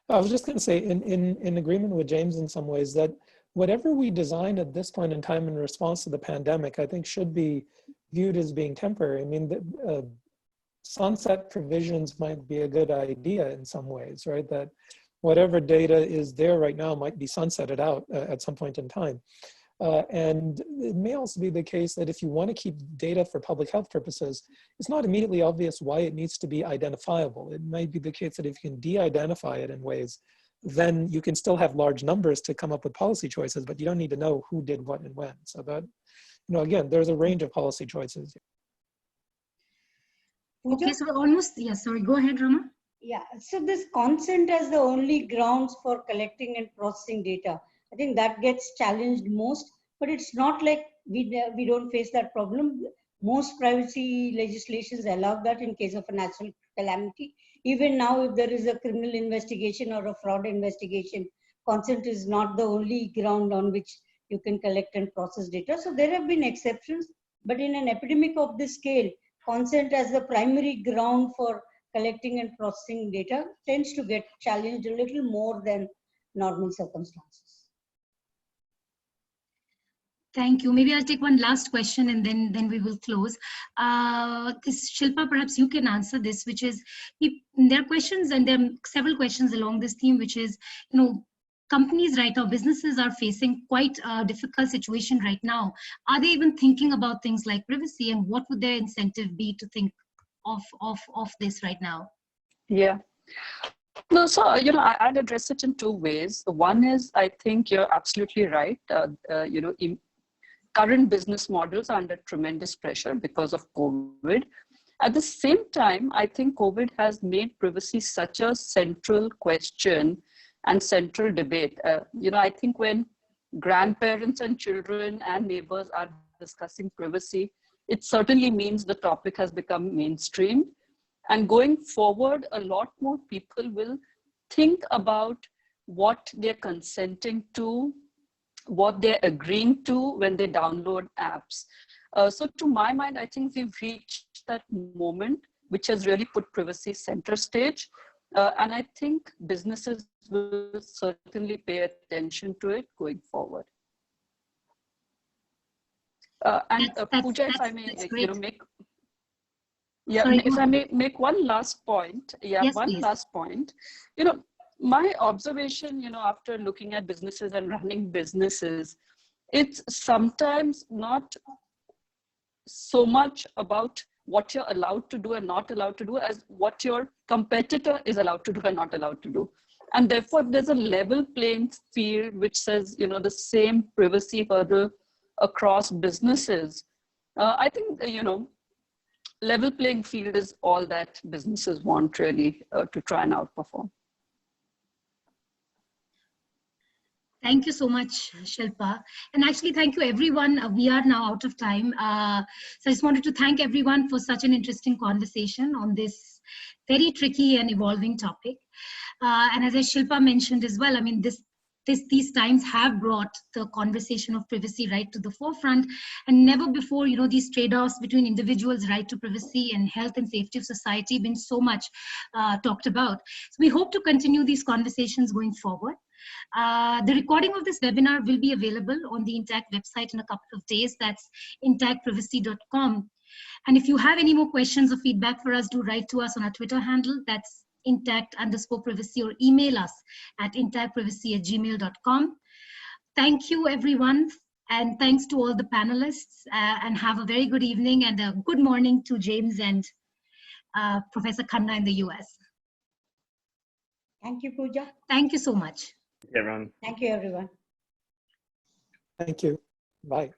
I was just going to say, in agreement with James in some ways, that whatever we design at this point in time in response to the pandemic, I think should be viewed as being temporary. I mean, sunset provisions might be a good idea in some ways, right? That whatever data is there right now might be sunsetted out at some point in time. And it may also be the case that if you want to keep data for public health purposes, it's not immediately obvious why it needs to be identifiable. It might be the case that if you can de-identify it in ways, then you can still have large numbers to come up with policy choices, but you don't need to know who did what and when. So that, again, there's a range of policy choices. Okay, so almost, yeah, sorry, go ahead, Rama. Yeah, so this consent as the only grounds for collecting and processing data, I think that gets challenged most, but it's not like we don't face that problem. Most privacy legislations allow that in case of a natural calamity. Even now, if there is a criminal investigation or a fraud investigation, consent is not the only ground on which you can collect and process data. So there have been exceptions, but in an epidemic of this scale, consent as the primary ground for collecting and processing data tends to get challenged a little more than normal circumstances. Thank you. Maybe I'll take one last question and then we will close. Shilpa, perhaps you can answer this, which is, there are questions and there are several questions along this theme, which is, companies right now, businesses are facing quite a difficult situation right now. Are they even thinking about things like privacy, and what would their incentive be to think of this right now? Yeah. No, so, I'd address it in two ways. One is, I think you're absolutely right. Current business models are under tremendous pressure because of COVID. At the same time, I think COVID has made privacy such a central question and central debate. I think when grandparents and children and neighbors are discussing privacy, it certainly means the topic has become mainstream. And going forward, a lot more people will think about what they're consenting to, what they're agreeing to when they download apps. So to my mind, I think we've reached that moment which has really put privacy center stage. And I think businesses will certainly pay attention to it going forward. Pooja, if I may, if I may make one last point. Yeah, yes, one please. Last point. My observation, after looking at businesses and running businesses, it's sometimes not so much about what you're allowed to do and not allowed to do as what your competitor is allowed to do and not allowed to do. And therefore, there's a level playing field which says, the same privacy hurdle across businesses. I think, level playing field is all that businesses want really to try and outperform. Thank you so much, Shilpa. And actually, thank you, everyone. We are now out of time. So I just wanted to thank everyone for such an interesting conversation on this very tricky and evolving topic. And as Shilpa mentioned as well, I mean, these times have brought the conversation of privacy right to the forefront, and never before, these trade-offs between individuals' right to privacy and health and safety of society been so much talked about. So we hope to continue these conversations going forward. The recording of this webinar will be available on the Intact website in a couple of days. That's intactprivacy.com. And if you have any more questions or feedback for us, do write to us on our Twitter handle. That's intact_privacy, or email us at intactprivacy@gmail.com. Thank you, everyone. And thanks to all the panelists, and have a very good evening and a good morning to James and Professor Khanna in the US. Thank you, Pooja. Thank you so much. Everyone. Thank you, everyone. Thank you. Bye.